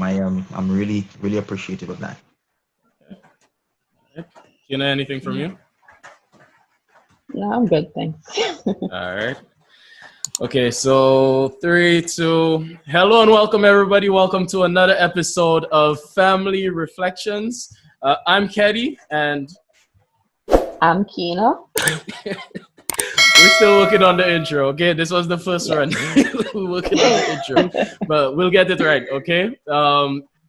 I'm really appreciative of that. Kina, anything from you? No, I'm good, thanks. All right. Okay, so 3, 2. Hello and welcome, everybody. Welcome to another episode of Family Reflections. I'm Keddy, and I'm Kina. we're still working on the intro. Okay, this was the first run. We're working on the intro, but we'll get it right. Okay.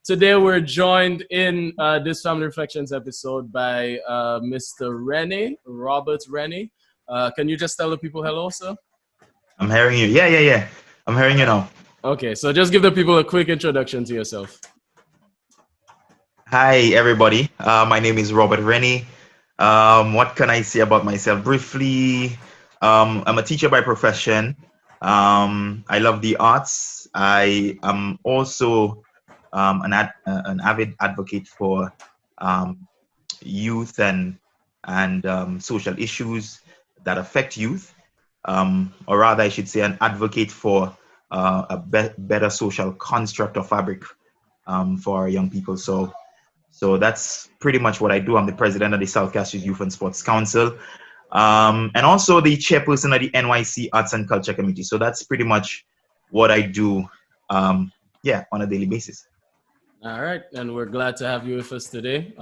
Today we're joined in this Family Reflections episode by Mr. Robert Rennie. Can you just tell the people hello, sir? I'm hearing you. Yeah. I'm hearing you now. Okay, so just give the people a quick introduction to yourself. Hi, everybody. My name is Robert Rennie. What can I say about myself? Briefly, I'm a teacher by profession. I love the arts. I am also an avid advocate for youth and social issues that affect youth, or rather, I should say, an advocate for a better social construct or fabric for our young people. So that's pretty much what I do. I'm the president of the South Castries Youth and Sports Council, and also the chairperson of the NYC Arts and Culture Committee. So that's pretty much what I do, on a daily basis. All right, and we're glad to have you with us today.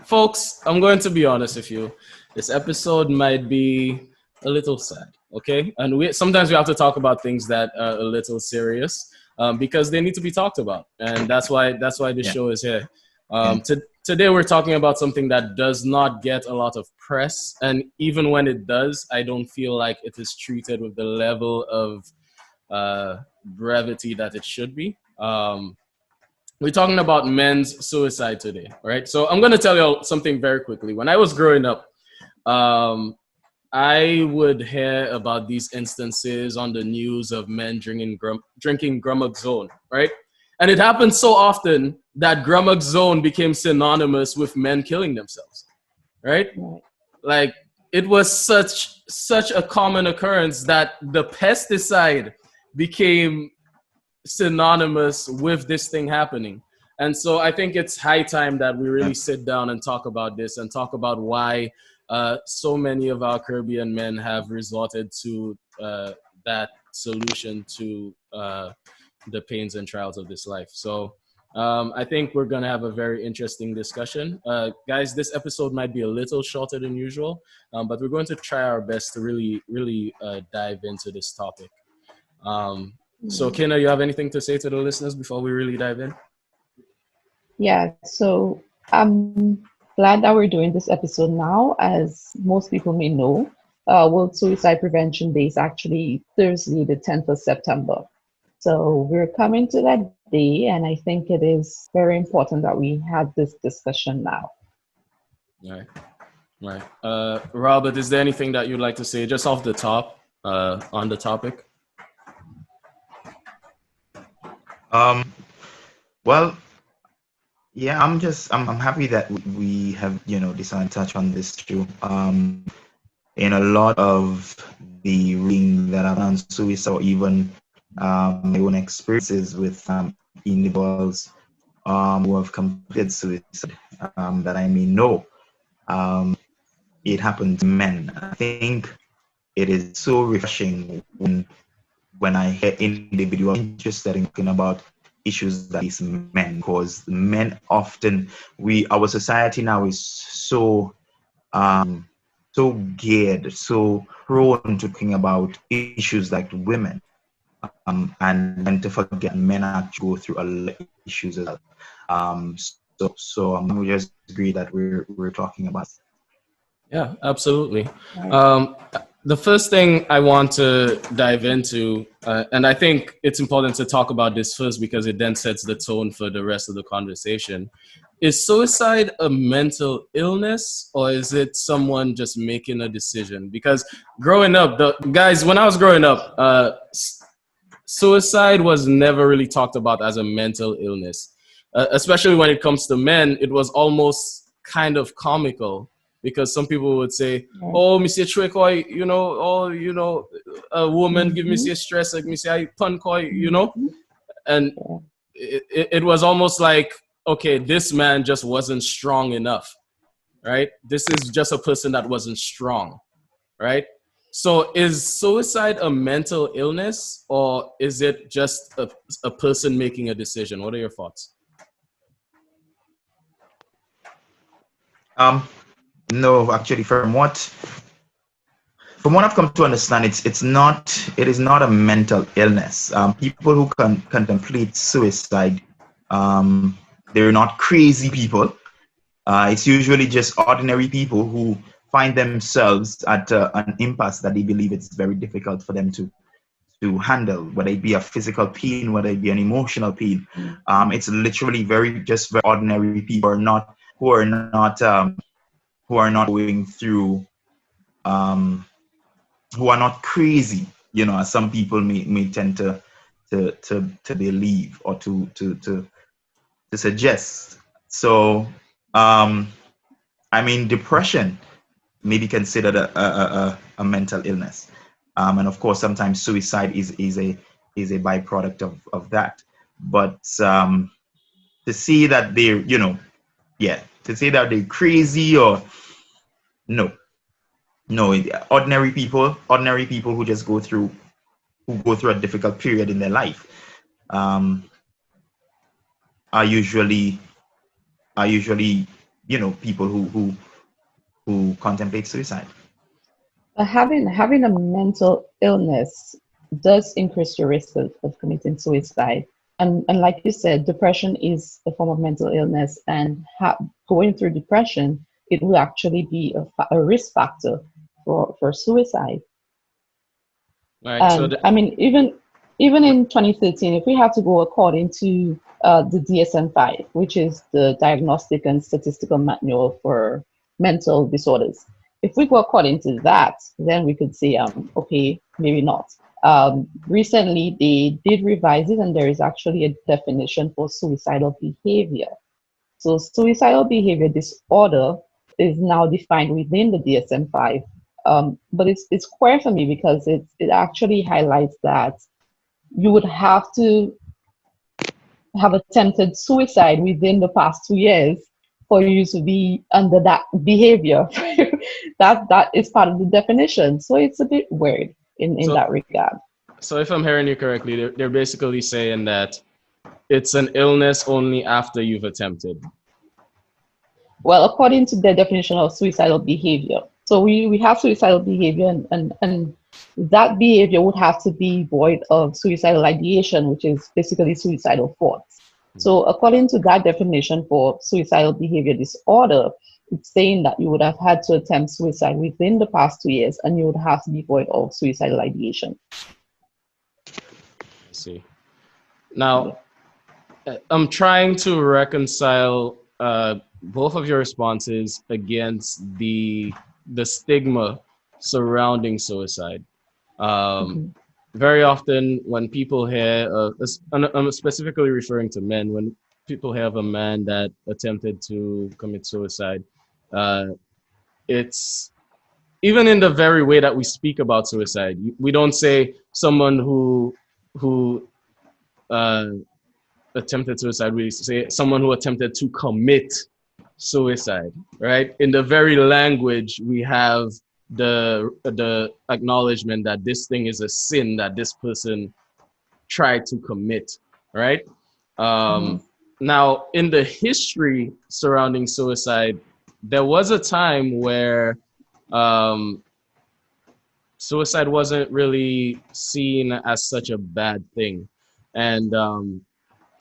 Folks, I'm going to be honest with you. This episode might be a little sad, okay? And sometimes we have to talk about things that are a little serious because they need to be talked about. And that's why this show is here. Today we're talking about something that does not get a lot of press. And even when it does, I don't feel like it is treated with the level of brevity that it should be. We're talking about men's suicide today, right? So I'm going to tell you all something very quickly. When I was growing up, I would hear about these instances on the news of men drinking Gramoxone, right? And it happened so often that Gramoxone became synonymous with men killing themselves, right? Like it was such a common occurrence that the pesticide became synonymous with this thing happening. And so I think it's high time that we really sit down and talk about this and talk about why so many of our Caribbean men have resorted to that solution to the pains and trials of this life. So I think we're going to have a very interesting discussion. Guys, this episode might be a little shorter than usual, but we're going to try our best to really dive into this topic. So, Kina, you have anything to say to the listeners before we really dive in? Yeah, so I'm glad that we're doing this episode now. As most people may know, World Suicide Prevention Day is actually Thursday, the 10th of September. So we're coming to that day, and I think it is very important that we have this discussion now. Right. Robert, is there anything that you'd like to say just off the top on the topic? Well, yeah, I'm happy that we have, decided to touch on this too. In a lot of the reading that I've done on suicide, or even my own experiences with individuals who have completed suicide that I may know, it happens to men. I think it is so refreshing when I hear individuals interested in talking about issues that these men, because men often, our society now is so geared, so prone to talking about issues like women, and to forget men actually go through a lot of issues as well. So we just agree that we're talking about. Yeah, absolutely. The first thing I want to dive into, and I think it's important to talk about this first because it then sets the tone for the rest of the conversation. Is suicide a mental illness, or is it someone just making a decision? Because growing up, when I was growing up, suicide was never really talked about as a mental illness. Especially when it comes to men, it was almost kind of comical. Because some people would say, "Oh, Monsieur Chwekoi, a woman give me say stress, like me say I pun koi, and it was almost like, okay, this man just wasn't strong enough, right? This is just a person that wasn't strong, right? So is suicide a mental illness, or is it just a person making a decision? What are your thoughts? No, actually, from what I've come to understand, it is not a mental illness. People who contemplate suicide, they're not crazy people. It's usually just ordinary people who find themselves at an impasse that they believe it's very difficult for them to handle, whether it be a physical pain, whether it be an emotional pain. It's literally very ordinary people who are not who are not going through who are not crazy, as some people may tend to believe or to suggest. So, I mean, depression may be considered a mental illness, and of course, sometimes suicide is a byproduct of that. But to see that they're, to say that they're crazy or no, no, ordinary people who just go through a difficult period in their life, um, are usually people who contemplate suicide. But having a mental illness does increase your risk of committing suicide. And like you said, depression is a form of mental illness, and going through depression, it will actually be a risk factor for suicide. Right. And I mean, even in 2013, if we have to go according to the DSM-5, which is the Diagnostic and Statistical Manual for Mental Disorders, if we go according to that, then we could say, okay, maybe not. Recently, they did revise it, and there is actually a definition for suicidal behavior. So suicidal behavior disorder is now defined within the DSM-5. But it's queer for me because it actually highlights that you would have to have attempted suicide within the past 2 years for you to be under that behavior. that is part of the definition. So it's a bit weird in that regard. So if I'm hearing you correctly, they're basically saying that it's an illness only after you've attempted. Well, according to the definition of suicidal behavior. So we have suicidal behavior, and that behavior would have to be void of suicidal ideation, which is basically suicidal thoughts. So according to that definition for suicidal behavior disorder, it's saying that you would have had to attempt suicide within the past 2 years, and you would have to be void of suicidal ideation. I see. Now, I'm trying to reconcile both of your responses against the stigma surrounding suicide. Very often when people hear, I'm specifically referring to men, when people hear of a man that attempted to commit suicide, it's even in the very way that we speak about suicide, we don't say someone who attempted suicide. We say someone who attempted to commit suicide, right? In the very language, we have the acknowledgement that this thing is a sin that this person tried to commit, right? Now, in the history surrounding suicide, there was a time where suicide wasn't really seen as such a bad thing. And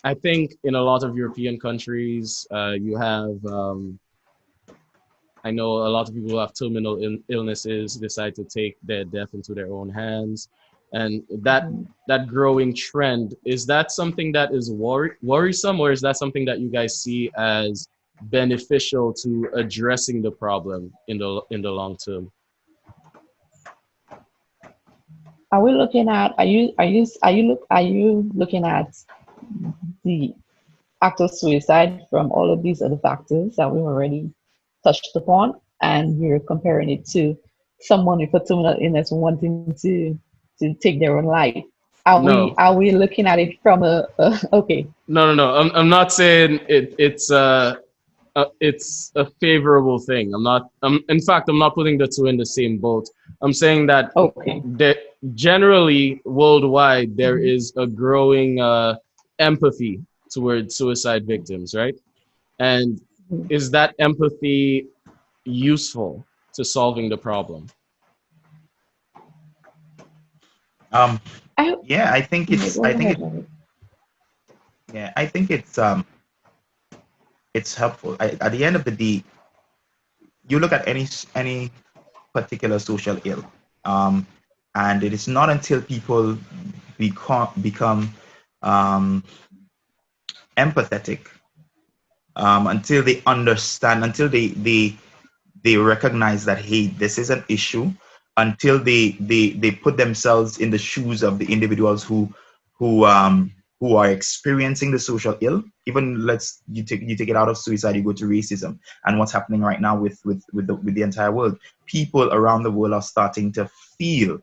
I think in a lot of European countries, you have, I know a lot of people who have terminal illnesses decide to take their death into their own hands. And that growing trend, is that something that is worrisome, or is that something that you guys see as beneficial to addressing the problem in the long term? Are we looking at? Are you looking at the act of suicide from all of these other factors that we've already touched upon, and we're comparing it to someone with a terminal illness wanting to take their own life? No. Are we looking at it from a okay? No. I'm not saying it's a favorable thing. In fact, I'm not putting the two in the same boat. I'm saying that Okay. generally worldwide there Mhm. is a growing empathy towards suicide victims, right? And Mhm. is that empathy useful to solving the problem? Um, I yeah, I think yeah, it's go I think ahead, it Robert. yeah I think it's helpful. At the end of the day, you look at any particular social ill, um, and it is not until people become um, empathetic, until they understand, until they recognize that, hey, this is an issue, until they put themselves in the shoes of the individuals who um who are experiencing the social ill. Even you take it out of suicide, you go to racism and what's happening right now with the entire world. People around the world are starting to feel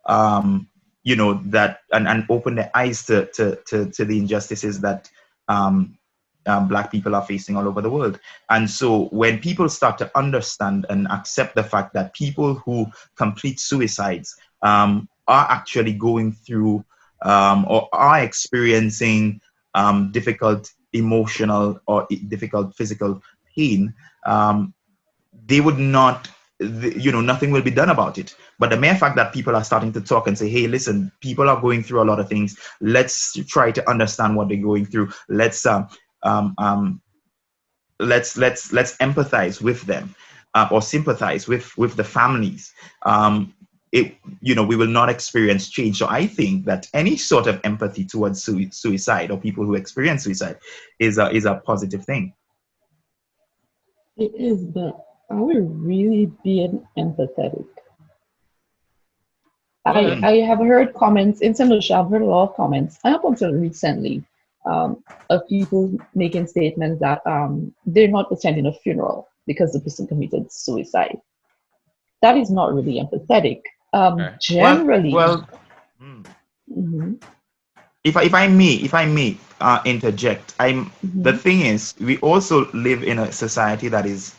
that, and open their eyes to the injustices that um, Black people are facing all over the world. And so when people start to understand and accept the fact that people who complete suicides are actually going through or are experiencing difficult emotional or difficult physical pain, they would not, nothing will be done about it. But the mere fact that people are starting to talk and say, hey, listen, people are going through a lot of things, let's try to understand what they're going through, um, um, let's empathize with them, or sympathize with the families. We will not experience change. So I think that any sort of empathy towards suicide or people who experience suicide is a positive thing. It is, but are we really being empathetic? I, Well, Mm, I have heard comments in St. Lucia, I've heard a lot of comments, and up until recently, of people making statements that they're not attending a funeral because the person committed suicide. That is not really empathetic. right. well Generally, well mm, mhm, if I may interject, the mhm, thing is, we also live in a society that is,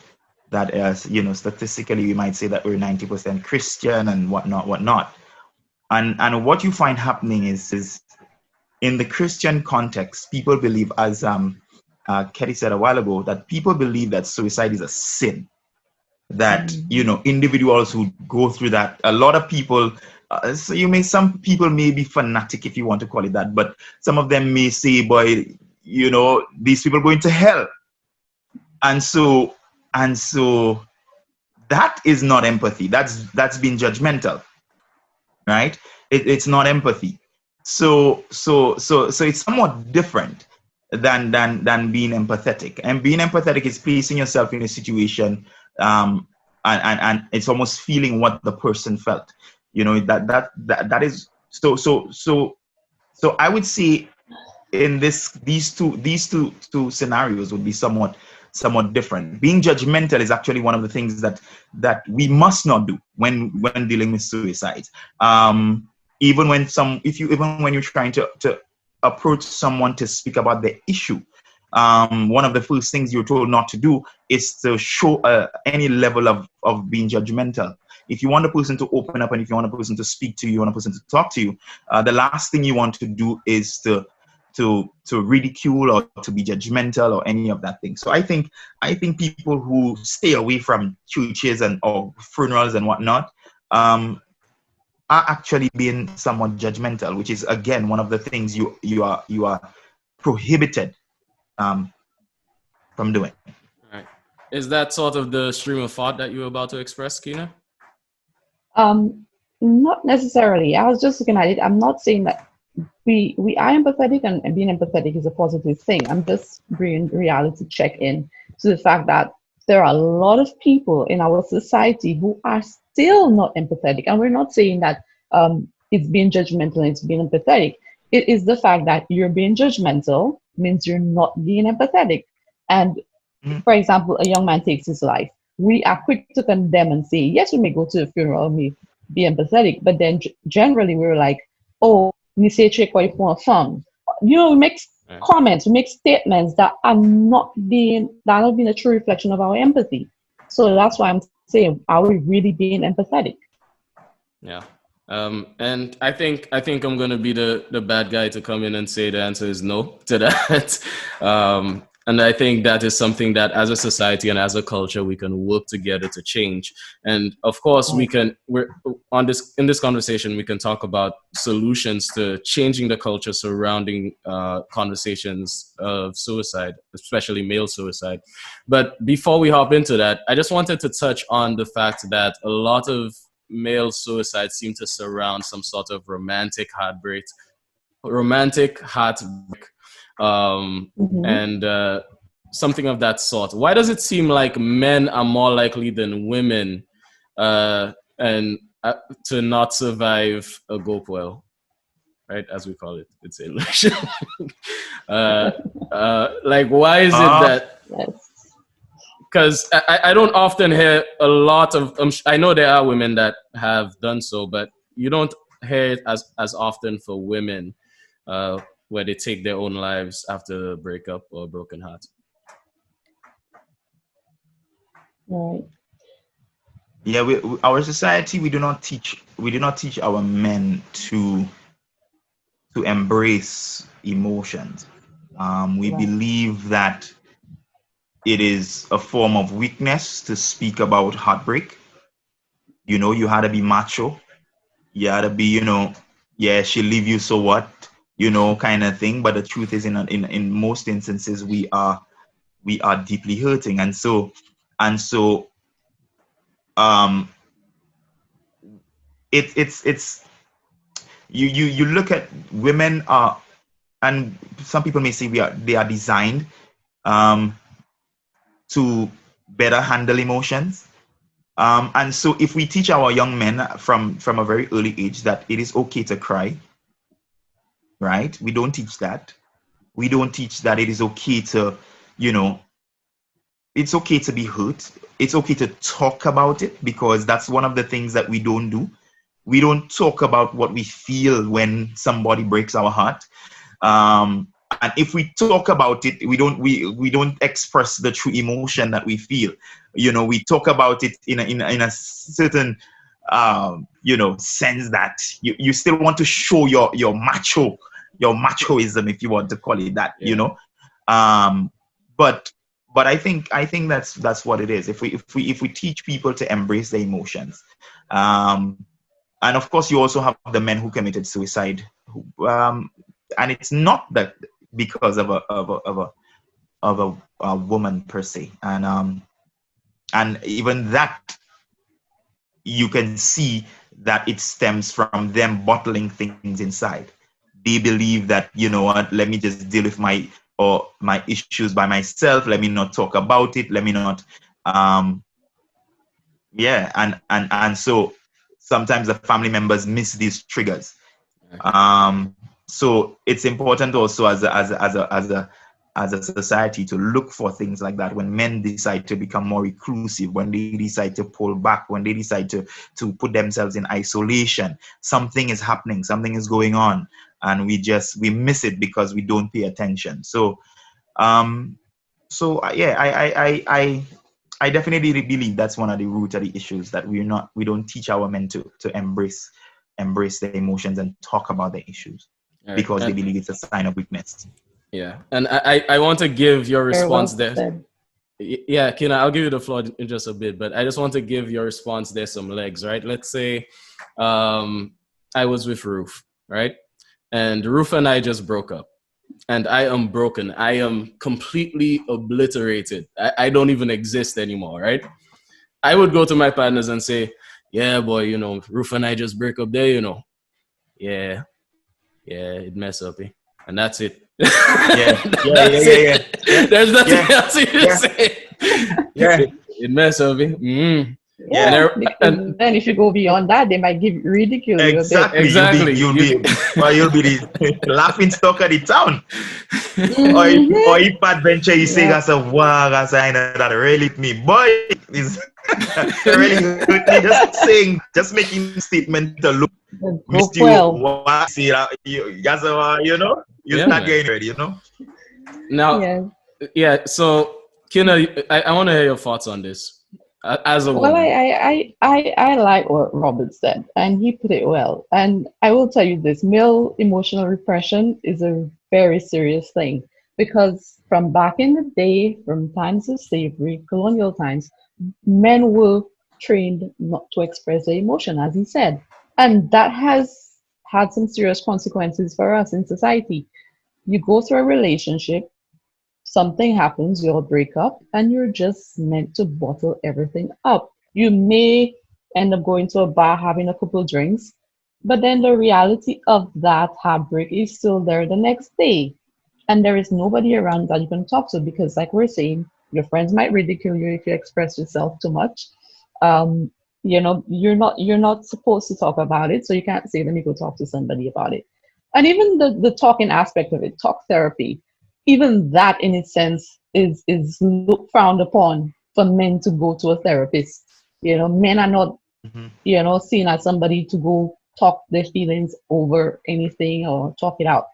statistically we might say that we're 90% Christian and whatnot. And what you find happening is in the Christian context, people believe, as Ketty said a while ago, that people believe that suicide is a sin. That mhm. individuals who go through that, a lot of people, some people may be fanatic, if you want to call it that, but some of them may say, boy, these people going to hell. And so that is not empathy. That's being judgmental, right? It's not empathy. So it's somewhat different than being empathetic. And being empathetic is placing yourself in a situation, um, and it's almost feeling what the person felt. That is so I would say in these two scenarios would be somewhat different. Being judgmental is actually one of the things that we must not do when dealing with suicide. Even when some if you even when you're trying to approach someone to speak about the issue, one of the first things you're told not to do is to show any level of being judgmental. If you want a person to open up, and if you want a person to speak to you, you want a person to talk to you, the last thing you want to do is to ridicule or to be judgmental or any of that thing. So I think people who stay away from churches and or funerals and whatnot are actually being somewhat judgmental, which is again one of the things you are prohibited um, from doing. Right. Is that sort of the stream of thought that you were about to express, Kina? Um, Not necessarily. I was just looking at it. I'm not saying that we are empathetic, and being empathetic is a positive thing. I'm just bringing reality check in to the fact that there are a lot of people in our society who are still not empathetic, and we're not saying that it's being judgmental and it's being empathetic. It is the fact that you're being judgmental means you're not being empathetic. And Mhm. for example, a young man takes his life. We are quick to condemn and say, yes, we may go to a funeral, we may be empathetic, but then generally we're like, oh, we say check what you want fun. You know, we make comments, we make statements that are not being a true reflection of our empathy. So that's why I'm saying, are we really being empathetic? Yeah. And I think I'm gonna be the bad guy to come in and say the answer is no to that. And I think that is something that as a society and as a culture we can work together to change. And of course in this conversation we can talk about solutions to changing the culture surrounding conversations of suicide, especially male suicide. But before we hop into that, I just wanted to touch on the fact that a lot of male suicide seem to surround some sort of romantic heartbreak, and something of that sort. Why does it seem like men are more likely than women to not survive a GoPuel, right? As we call it, it's English. Like, why is it that? Because I don't often hear a lot of. I know there are women that have done so, but you don't hear it as often for women, where they take their own lives after a breakup or a broken heart. Right. Yeah, our society, we do not teach our men to embrace emotions. We believe that it is a form of weakness to speak about heartbreak. You know, you had to be macho. You had to be, you know, yeah, she'll leave you, so what? You know, kind of thing. But the truth is, in most instances, we are deeply hurting, and so it's you look at women and some people may say they are designed to better handle emotions, and so if we teach our young men from a very early age that it is okay to cry, right? We don't teach that. We don't teach that it is okay to, you know, it's okay to be hurt. It's okay to talk about it, because that's one of the things that we don't do. We don't talk about what we feel when somebody breaks our heart. And if we talk about it, we don't express the true emotion that we feel. You know, we talk about it in a certain you know, sense that you still want to show your machoism, if you want to call it that. Yeah. You know, but I think that's what it is. If we teach people to embrace their emotions, and of course you also have the men who committed suicide, and it's not that because of a woman per se, and even that you can see that it stems from them bottling things inside. They believe that, you know what, let me just deal with my issues by myself. Let me not talk about it. Let me not, and so sometimes the family members miss these triggers. So it's important also as a society to look for things like that. When men decide to become more reclusive, when they decide to pull back, when they decide to put themselves in isolation, something is happening, something is going on, and we miss it because we don't pay attention. So I definitely believe that's one of the root of the issues, that we don't teach our men to embrace their emotions and talk about their issues, because they believe it's a sign of weakness. Yeah, and I want to give your response there. Yeah, Kina, I'll give you the floor in just a bit, but I just want to give your response there some legs, right? Let's say I was with Ruth, right? And Ruth and I just broke up. And I am broken. I am completely obliterated. I don't even exist anymore, right? I would go to my partners and say, yeah, boy, you know, Ruth and I just break up there, you know. Yeah, it mess up, eh? And that's it. Yeah. There's nothing else you can say. Yeah. It mess up, eh? Yeah, and then if you go beyond that, they might ridicule you. Exactly. You'll be the laughing stock of the town. Or if adventure you say that's a wow, that's that really me, boy. Really hurt me just saying, just making statement to look, Go miss you, well. what, see that, you guys are, you're Yeah, not man. getting ready, Now, Yes. yeah. So, Kina, I want to hear your thoughts on this as a Well, woman. I like what Robert said, and he put it well. And I will tell you this, male emotional repression is a very serious thing because from back in the day, from times of slavery, colonial times, men were trained not to express their emotion, as he said. And that has had some serious consequences for us in society. You go through a relationship, something happens, you all break up, and you're just meant to bottle everything up. You may end up going to a bar having a couple drinks, but then the reality of that heartbreak is still there the next day. And there is nobody around that you can talk to because, like we're saying, your friends might ridicule you if you express yourself too much. Um, you're not supposed to talk about it, so you can't say, let me go talk to somebody about it. And even the talking aspect of it, talk therapy, even that in its sense is frowned upon for men to go to a therapist. Men are not, Mm-hmm. seen as somebody to go talk their feelings over anything or talk it out.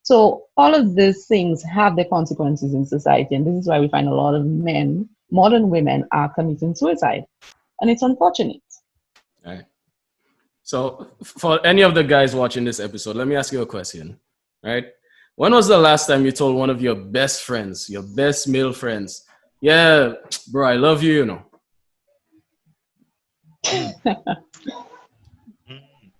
So all of these things have their consequences in society, and this is why we find a lot of men, modern women, are committing suicide, and it's unfortunate. All right. So, for any of the guys watching this episode, let me ask you a question. Right? When was the last time you told one of your best friends, your best male friends, yeah, bro, I love you,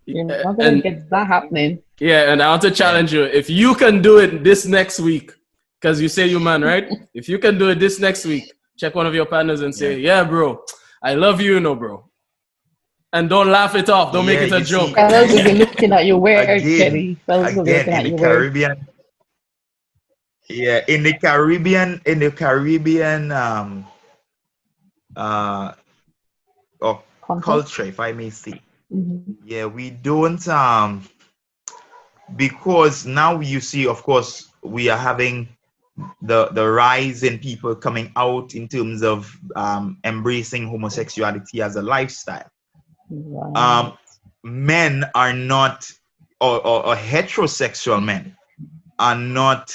You're not gonna And get that happening. yeah, and I want to Yeah. challenge you. If you can do it this next week, because you say you man, right? If you can do it this next week, check one of your partners and Yeah. say, yeah, bro, I love you, bro. And don't laugh it off. Don't make Yeah, it a you see, joke. Fellas will be looking at you weird, again, Kelly. Fellas will be again looking in at the you weird. Caribbean, yeah, in the Caribbean, uh, or Context. culture, if I may say, Hmm. yeah, we don't, because now you see, of course, we are having the rise in people coming out in terms of embracing homosexuality as a lifestyle. Right. Um, Men are not, or heterosexual men are not,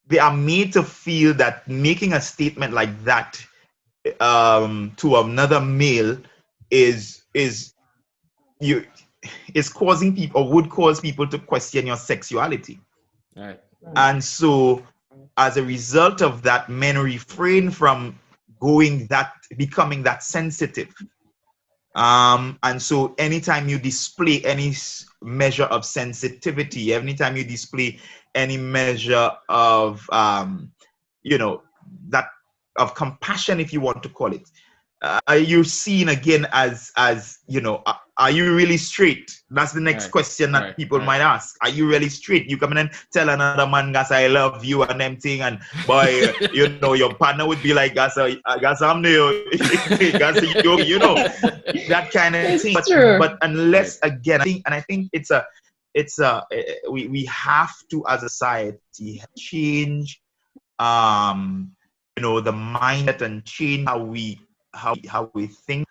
they are made to feel that making a statement like that to another male is you is causing people, or would cause people to question your sexuality. All right. Right. And so as a result of that, men refrain from becoming that sensitive. And so anytime you display any measure of sensitivity, anytime you display any measure of you know that of compassion, if you want to call it, you're seen again as are you really straight? That's the All next right. question All that right. people All right. might ask. Are you really straight? You come in and tell another man, "Gas, I love you," and them thing, and boy, your partner would be like, "Gas, gas, I'm the, gas, that kind of thing." It's But true. unless Right. again, I think we have to, as a society, change the mindset and change how we think,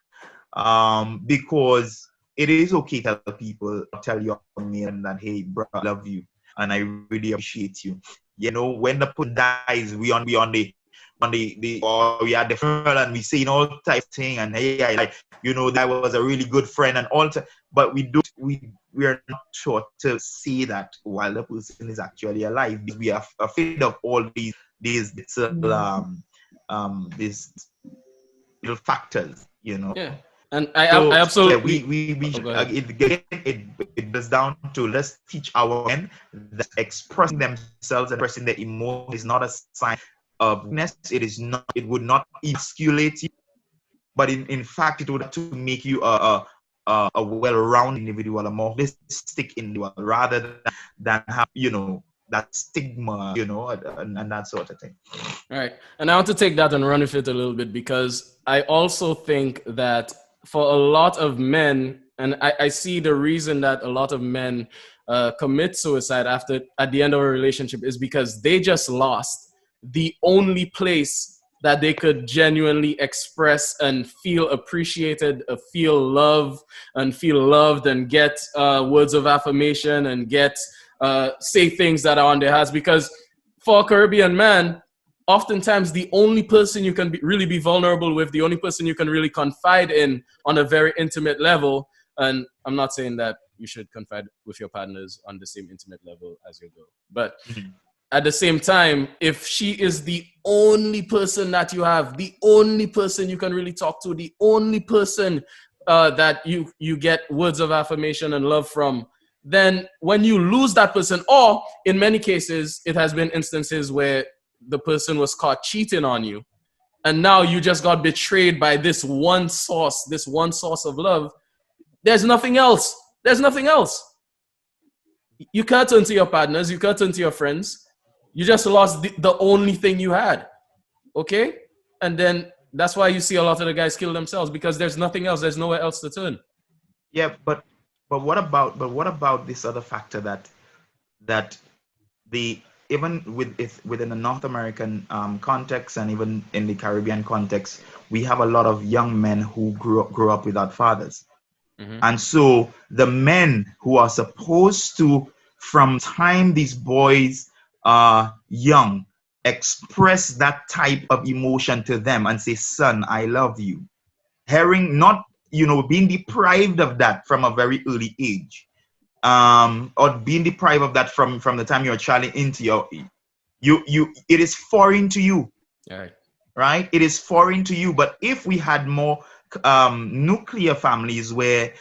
because it is okay to tell people, tell your man that, hey bro, I love you and I really appreciate you. When the person dies, we on the or we are the funeral and we saying all type of thing, and hey, I like, that was a really good friend and all but we are not taught to say that while the person is actually alive. We are afraid of all these little Mhm. these little factors. Yeah. And I So yeah, absolutely. we Oh, go ahead. it goes down to, let's teach our men that expressing themselves and expressing their emotion is not a sign of weakness. It would not emasculate you, but in fact it would to make you a well-rounded individual, a more holistic individual, rather than have that stigma, and that sort of thing. All right. And I want to take that and run with it a little bit because I also think that for a lot of men, and I see the reason that a lot of men commit suicide at the end of a relationship is because they just lost the only place that they could genuinely express and feel appreciated, feel love and feel loved, and get words of affirmation and get say things that are on their hearts. Because for a Caribbean man, oftentimes the only person you can really be vulnerable with, the only person you can really confide in on a very intimate level, and I'm not saying that you should confide with your partners on the same intimate level as your girl, but at the same time, if she is the only person that you have, the only person you can really talk to, the only person that you get words of affirmation and love from, then when you lose that person, or in many cases, it has been instances where the person was caught cheating on you, and now you just got betrayed by this one source of love. There's nothing else. There's nothing else. You can't turn to your partners. You can't turn to your friends. You just lost the only thing you had. Okay? And then that's why you see a lot of the guys kill themselves, because there's nothing else. There's nowhere else to turn. Yeah, but what about this other factor that the even within the North American context, and even in the Caribbean context, we have a lot of young men who grew up without fathers. Mm-hmm. And so the men who are supposed to, from time these boys are young, express that type of emotion to them and say, son, I love you. Being deprived of that from a very early age, or being deprived of that from the time you're a child into it is foreign to you. Right? It is foreign to you. But if we had more nuclear families where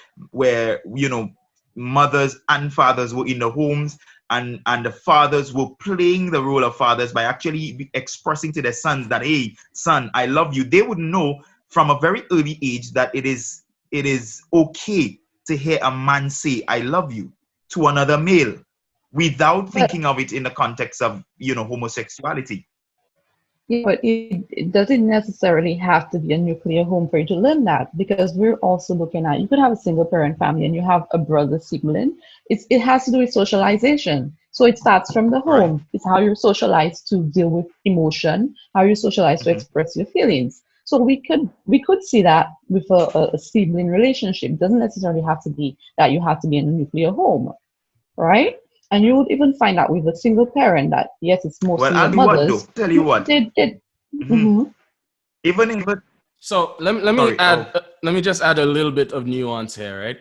mothers and fathers were in the homes, and the fathers were playing the role of fathers by actually expressing to their sons that, hey, son, I love you, they would know from a very early age that it is okay to hear a man say I love you to another male without thinking of it in the context of homosexuality. Yeah, but it doesn't necessarily have to be a nuclear home for you to learn that, because we're also looking at, you could have a single parent family and you have a brother sibling. It has to do with socialization. So it starts from the home. Right. It's how you're socialized to deal with emotion, how you're socialized to express your feelings. So we could see that with a sibling relationship. It doesn't necessarily have to be that you have to be in a nuclear home, right? And you would even find out with a single parent that, yes, it's mostly mothers. Tell you what. Mm-hmm. Even in the... So let me just add a little bit of nuance here, right?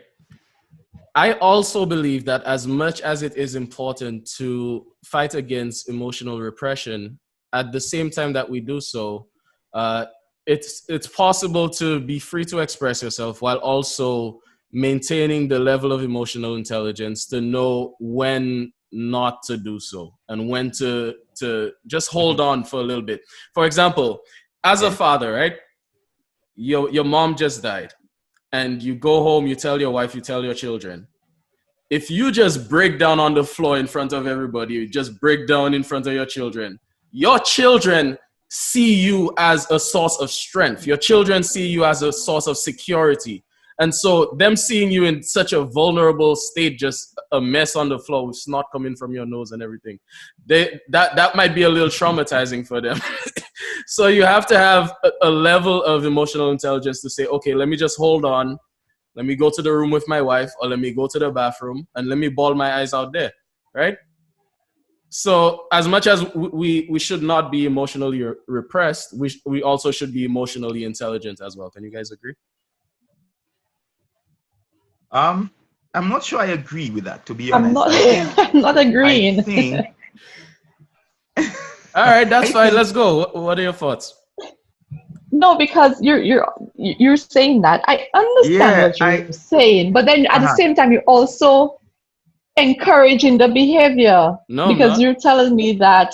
I also believe that as much as it is important to fight against emotional repression, at the same time that we do so, it's possible to be free to express yourself while also maintaining the level of emotional intelligence to know when not to do so and when to just hold on for a little bit. For example, as a father, right? Your mom just died, and you go home, you tell your wife, you tell your children. If you just break down on the floor in front of everybody, you just break down in front of your children see you as a source of strength. Your children see you as a source of security. And so them seeing you in such a vulnerable state, just a mess on the floor with snot coming from your nose and everything, that might be a little traumatizing for them. So you have to have a level of emotional intelligence to say, okay, let me just hold on. Let me go to the room with my wife, or let me go to the bathroom and let me bawl my eyes out there, right? So as much as we should not be emotionally repressed, we also should be emotionally intelligent as well. Can you guys agree? I'm not sure I agree with that, to be honest. I'm not agreeing. All right, that's fine. Let's go. What are your thoughts? No, because you're saying that. I understand what you're saying, but then at the same time, you're also encouraging the behavior, because you're telling me that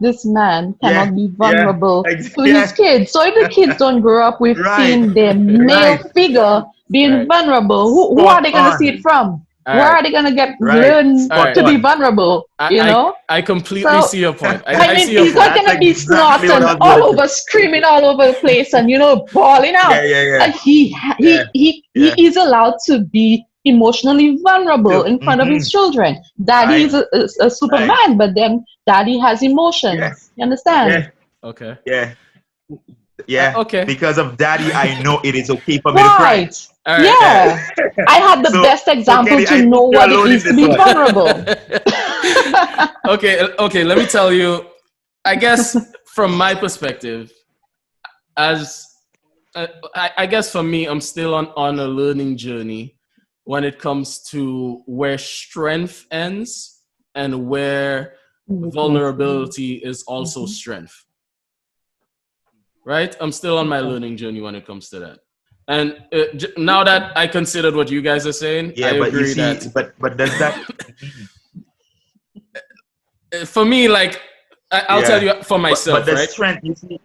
this man cannot be vulnerable to his kids. So if the kids don't grow up with seeing their male figure being vulnerable, who are they going to see it from? Where are they going to learn to be vulnerable? I completely see your point. I mean, he's not going to be snorting all over, screaming all over the place and, bawling out. And he is allowed to be emotionally vulnerable in front of his children. Daddy is a Superman, but then daddy has emotions. You understand? Okay. Yeah. Yeah. Okay. Because of daddy, I know it is okay for me to cry. Right. All right. Yeah. I had the So- best so example Kenny, I to think know you're what it alone in is to this be one. vulnerable. Okay, let me tell you. I guess from my perspective, as I guess for me, I'm still on a learning journey when it comes to where strength ends and where vulnerability is also strength. Right? I'm still on my learning journey when it comes to that. And now that I considered what you guys are saying, I Yeah, but you agree see, that but does that? for me, like I'll tell Yeah. you for But myself, the right? strength, you see.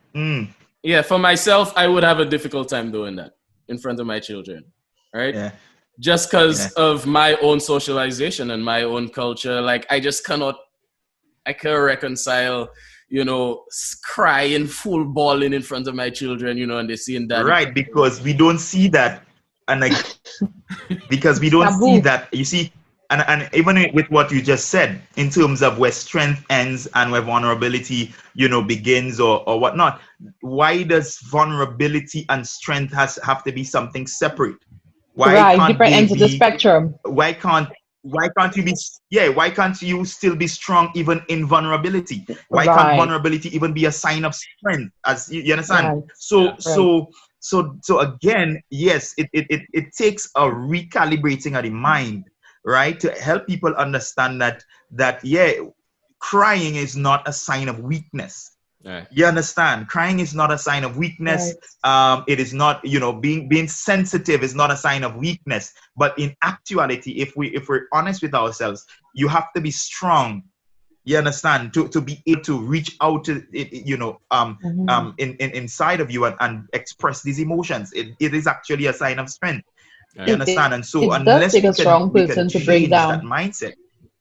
Yeah, for myself, I would have a difficult time doing that in front of my children, right? Yeah. Just Yeah. because of my own socialization and my own culture. Like I can't reconcile, crying, full bawling in front of my children, and they seeing daddy. Right, because we don't see that, and like, because we don't see Taboo. that. You see, and even with what you just said, in terms of where strength ends and where vulnerability, begins or whatnot. Why does vulnerability and strength have to be something separate? Why Right. can't Different they ends of the be? spectrum. Why can't you be? Yeah, why can't you still be strong even in vulnerability? Why can't Right. vulnerability even be a sign of strength? As you understand? Right. So Yeah. so again, yes, it takes a recalibrating of the mind, right, to help people understand that yeah, crying is not a sign of weakness. Right. You understand? Crying is not a sign of weakness. Right. It is not, being sensitive is not a sign of weakness. But in actuality, if we're honest with ourselves, you have to be strong. You understand? To be able to reach out to it, inside of you and express these emotions. It is actually a sign of strength. You Right. understand? And so It does unless take we a can strong we can person to break change that down. mindset,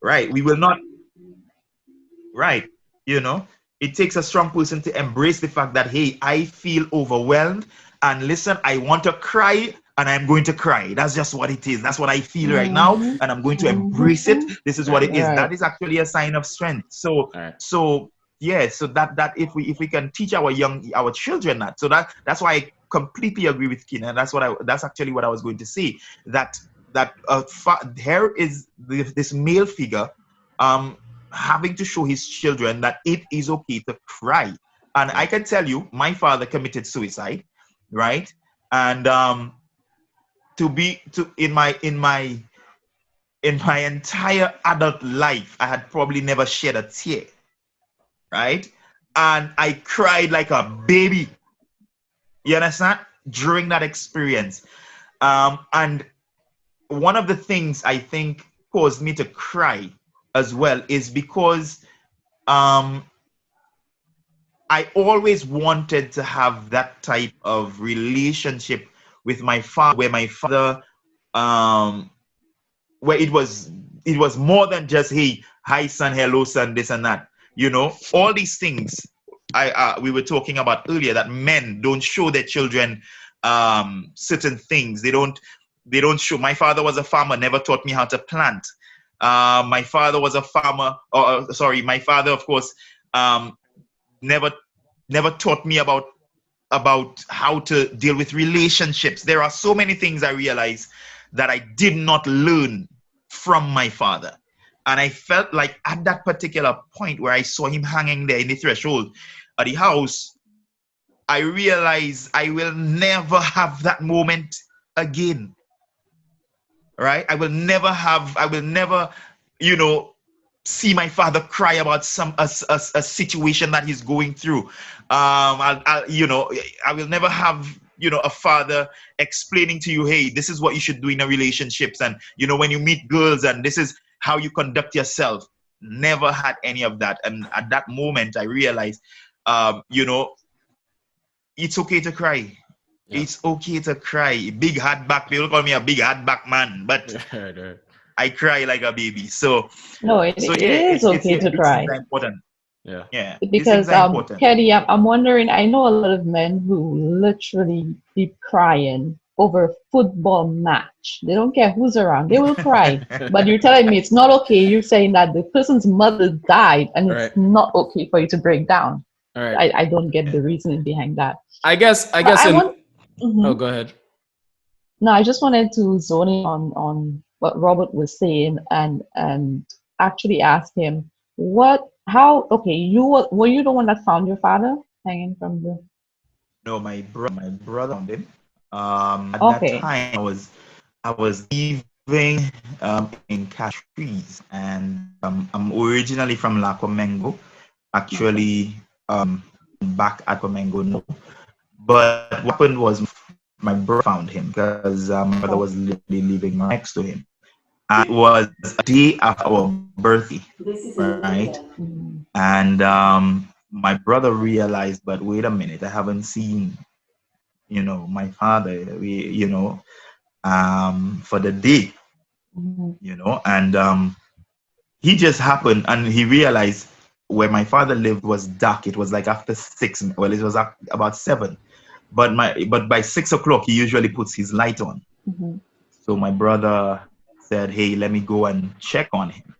right? We will not. Right. It takes a strong person to embrace the fact that, hey, I feel overwhelmed. And listen, I want to cry and I'm going to cry. That's just what it is. That's what I feel right now. Mm-hmm. And I'm going to embrace it. Mm-hmm. This is what Right. it is. Right. That is actually a sign of strength. So, Right. so yeah, so that if we can teach our children that, so that's why I completely agree with Kina. That's actually what I was going to say. That here is this male figure, having to show his children that it is okay to cry. And I can tell you, my father committed suicide, right? And in my entire adult life, I had probably never shed a tear, right? And I cried like a baby. You understand? During that experience. And one of the things I think caused me to cry as well is because I always wanted to have that type of relationship with my father, where my father, where it was more than just, hey, hi son, hello son, this and that. All these things we were talking about earlier, that men don't show their children certain things. They don't show. My father was a farmer, never taught me how to plant. My father was a farmer, or sorry, my father, of course, never taught me about how to deal with relationships. There are so many things I realized that I did not learn from my father. And I felt like at that particular point where I saw him hanging there in the threshold of the house, I realized I will never have that moment again. Right? I will never, see my father cry about a situation that he's going through. I will never have, a father explaining to you, hey, this is what you should do in a relationships, and when you meet girls, and this is how you conduct yourself. Never had any of that. And at that moment I realized, it's okay to cry. Yeah. It's okay to cry. Big hard back. People call me a big hard back man, but Right. I cry like a baby. So No, it yeah, is okay to these things cry. are important. Yeah. Yeah, these Because things are important. Kelly, I'm wondering, I know a lot of men who literally be crying over a football match. They don't care who's around, they will cry. But you're telling me it's not okay. You're saying that the person's mother died and it's Right. not okay for you to break down. All right. I don't get the reasoning behind that. I guess But I in want. Mhm. oh, go ahead. No, I just wanted to zone in on what Robert was saying and actually ask him how okay, were you the one that found your father hanging from the No, my brother found him. At that okay. time, I was living in Castries, and I'm originally from Lacomengo. Okay. Actually, back at Comengo, no. But what happened was my brother found him because my brother was Okay. literally living right next to him. And it was a day after our birthday, right? Mm, And my brother realized, but wait a minute, I haven't seen, my father, for the day, mhm, and he just happened and he realized where my father lived was dark. It was like after 6. Well, it was about 7. But by 6 o'clock he usually puts his light on. mhm, So my brother said, "Hey, let me go and check on him."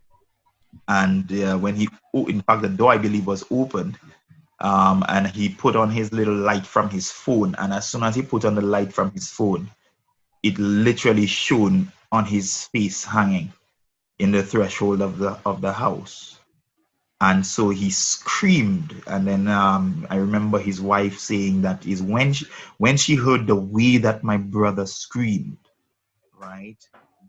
And when in fact, the door I believe was opened, and he put on his little light from his phone. And as soon as he put on the light from his phone, it literally shone on his face hanging in the threshold of the house. And so he screamed. And then I remember his wife saying that is when she heard the way that my brother screamed, right?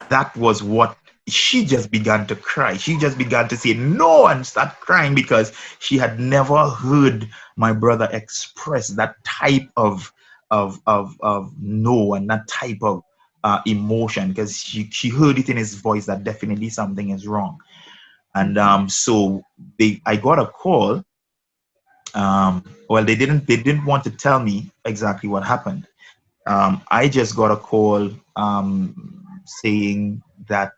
That was what she just began to cry. She just began to say no and start crying because she had never heard my brother express that type of no and that type of emotion, because she heard it in his voice that definitely something is wrong. And mhm, so I got a call. Well, they didn't want to tell me exactly what happened. I just got a call saying that,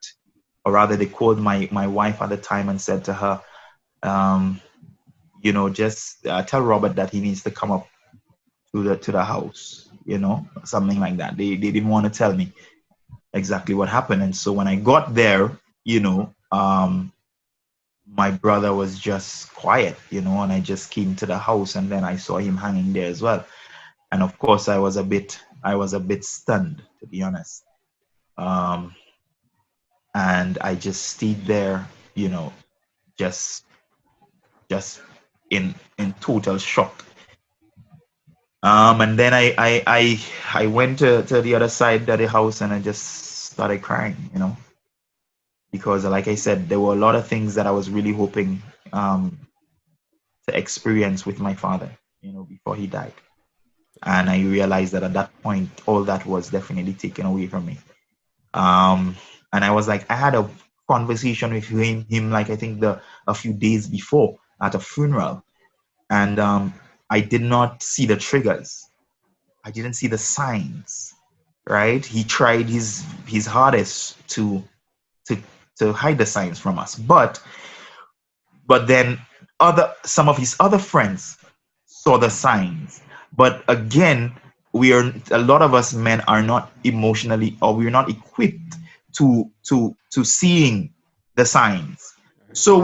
or rather, they called my wife at the time and said to her, um, just tell Robert that he needs to come up to the house, something like that. They didn't want to tell me exactly what happened, and so when I got there, my brother was just quiet, and I just came to the house, and then I saw him hanging there as well. And of course, I was a bit stunned, to be honest. Um, and I just stayed there, just just in total shock. And then I went to the other side of the house and I just started crying, because like I said, there were a lot of things that I was really hoping um, to experience with my father, before he died. And I realized that at that point, all that was definitely taken away from me. Um, and I was like, I had a conversation with him like I think a few days before at a funeral, and I did not see the triggers. I didn't see the signs. Right? He tried his hardest to to hide the signs from us, but then some of his other friends saw the signs. But again, a lot of us men are not emotionally, or we're not equipped to seeing the signs. So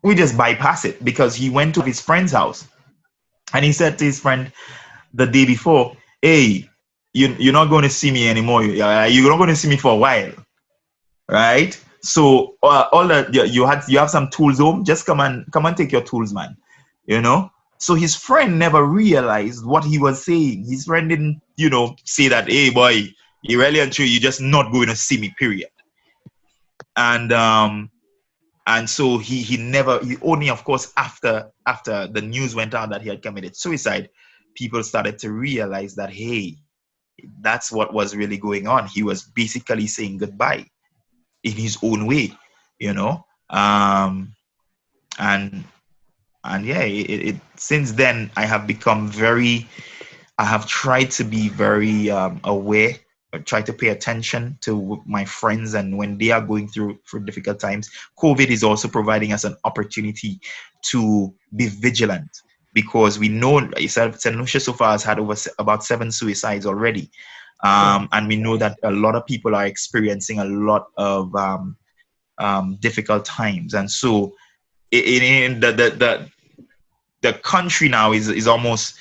we just bypass it, because he went to his friend's house and he said to his friend the day before, "Hey, you're not going to see me anymore. You're not going to see me for a while, right? So all that you have some tools home. Just come and take your tools, man. You know." So his friend never realized what he was saying. His friend didn't, say that, "Hey, boy, you really and true, you're just not going to see me, period." And so he only, of course, after the news went out that he had committed suicide, people started to realize that, hey, that's what was really going on. He was basically saying goodbye in his own way, you know. And yeah, since then I have tried to be very aware, try to pay attention to my friends, and when they are going through difficult times. COVID is also providing us an opportunity to be vigilant, because we know St. Lucia so far has had about 7 suicides already. yeah. And we know that a lot of people are experiencing a lot of difficult times. And so in the the country now is almost,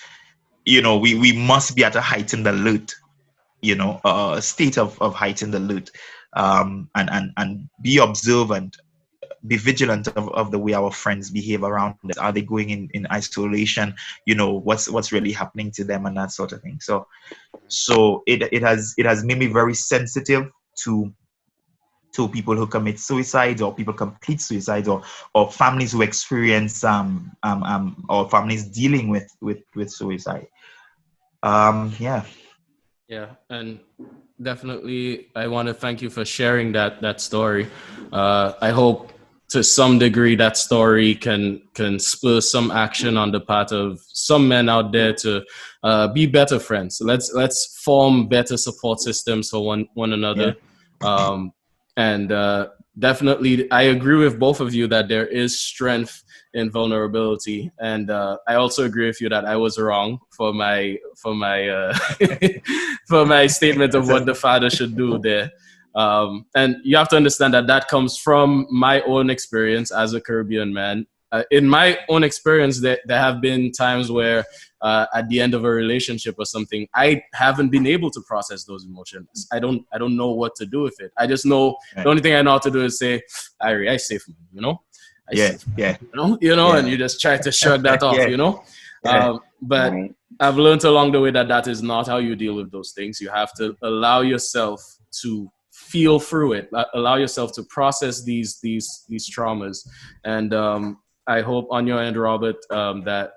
we must be at a heightened alert, a state of heightened alert, and be observant, be vigilant of the way our friends behave around us. Are they going in isolation? What's really happening to them and that sort of thing. So it has made me very sensitive to people who commit suicide, or people complete suicide, or families who experience or families dealing with suicide. Yeah, and definitely I want to thank you for sharing that story. I hope to some degree that story can spur some action on the part of some men out there to be better friends. Let's form better support systems for one another. Yeah. And definitely, I agree with both of you that there is strength in vulnerability, and I also agree with you that I was wrong for my for my statement of what the father should do there. And you have to understand that comes from my own experience as a Caribbean man. In my own experience, there have been times where at the end of a relationship or something, I haven't been able to process those emotions. I don't know what to do with it. I just know the only thing I know how to do is say, I safe man, and you just try to shrug that off, but right. I've learned along the way that is not how you deal with those things. You have to allow yourself to feel through it, allow yourself to process these traumas. And I hope on your end, Robert, that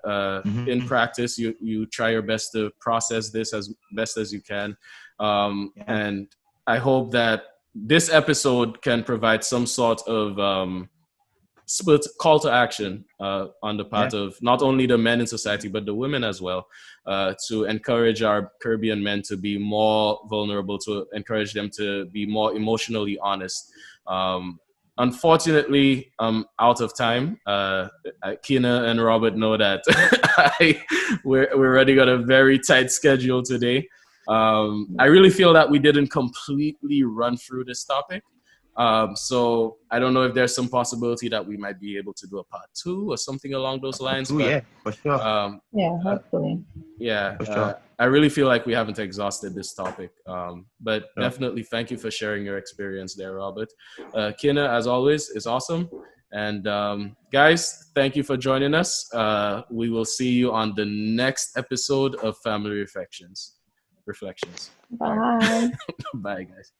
in practice you try your best to process this as best as you can. And I hope that this episode can provide some sort of split call to action on the part of not only the men in society, but the women as well, to encourage our Caribbean men to be more vulnerable, to encourage them to be more emotionally honest. Unfortunately, I'm out of time. Kina and Robert know that we're already got a very tight schedule today. I really feel that we didn't completely run through this topic. So I don't know if there's some possibility that we might be able to do a part 2 or something along those lines. For sure. Hopefully. For sure. I really feel like we haven't exhausted this topic. But definitely thank you for sharing your experience there, Robert. Kina, as always, is awesome. And guys, thank you for joining us. We will see you on the next episode of Family Reflections. Bye. Bye, guys.